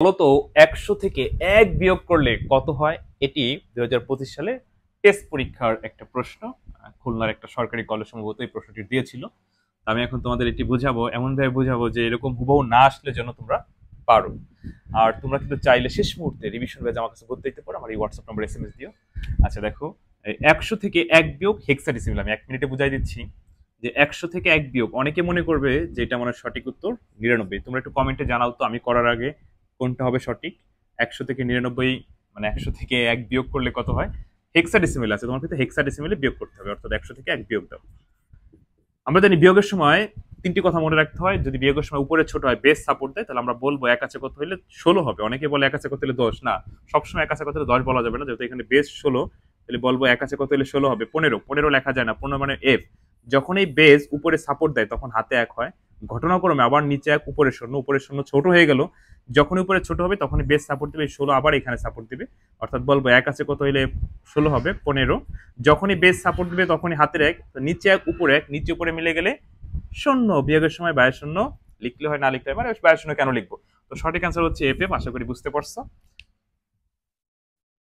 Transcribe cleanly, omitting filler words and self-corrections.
বলতো 100 থেকে 1 বিয়োগ করলে কত হয়? এটি 2025 সালে টেস্ট পরীক্ষার একটা প্রশ্ন। খুলনার একটা সরকারি কলেজ সম্ভবত এই প্রশ্নটি দিয়েছিল। আমি এখন তোমাদের এটি বুঝাবো, এমনভাবে বুঝাবো যে এরকম হুবহু না আসলে যেন তোমরা পারো। আর তোমরা কিন্তু চাইলে শেষ মুহূর্তে রিভিশন ব্যাচ আমার কাছে ভর্তি দিতে পারো, আমার এই হোয়াটসঅ্যাপ নম্বরে এসএমএস দিও। আচ্ছা দেখো, 100 থেকে 1 বিয়োগ হেক্সাডেসিমাল আমি 1 মিনিটে বুঝাই দিচ্ছি। যে 100 থেকে 1 বিয়োগ অনেকে মনে করবে যে এটা আমার সঠিক উত্তর 99। তোমরা একটু কমেন্টে জানাও তো আমি করার আগে কোনটা হবে সঠিক। 100 থেকে 99 মানে 100 থেকে 1 বিয়োগ করলে কত হয়? হেক্সাডেসিমাল আছে, তোমার কিন্তু হেক্সাডেসিমালে বিয়োগ করতে হবে, অর্থাৎ 100 থেকে 1 বিয়োগ দাও। আমরা জানি বিয়োগের সময় তিনটি কথা মনে রাখতে হয়। যদি বিয়োগের সময় উপরে ছোট হয়, বেস সাপোর্ট দেয়, তাহলে আমরা বলবো এক আছে কত হইলে 16 হবে। অনেকে বলে এক আছে কত হলে 10, না, সবসময় এক আছে কত হলে 10 বলা যাবে না, যেহেতু এখানে বেস 16, তাহলে বলবো এক আছে কত হলে 16 হবে। 15 লেখা যায় না, 15 মানে এফ। যখন এই বেস উপরে সাপোর্ট দেয় তখন হাতে এক হয়, ঘটনাক্রমে আবার নিচে এক, উপরে শূন্য, উপরে শূন্য ছোট হয়ে গেল। যখন উপরে ছোট হবে তখনই বেস সাপোর্ট দিবে, 16 আবার এখানে সাপোর্ট দিবে, অর্থাৎ বলবো এক আছে কত হইলে 16 হবে 15। যখনই বেস সাপোর্ট দিবে তখনই হাতের এক, তো নিচে এক উপরে এক, নিচে উপরে মিলে গেলে শূন্য। বিয়োগের সময় 22 শূন্য লিখলে হয়, না লিখলে হয়, মানে 22 শূন্য কেন লিখবো? তো সঠিক অ্যান্সার হচ্ছে এফ এফ। আশা করি বুঝতে পারছো।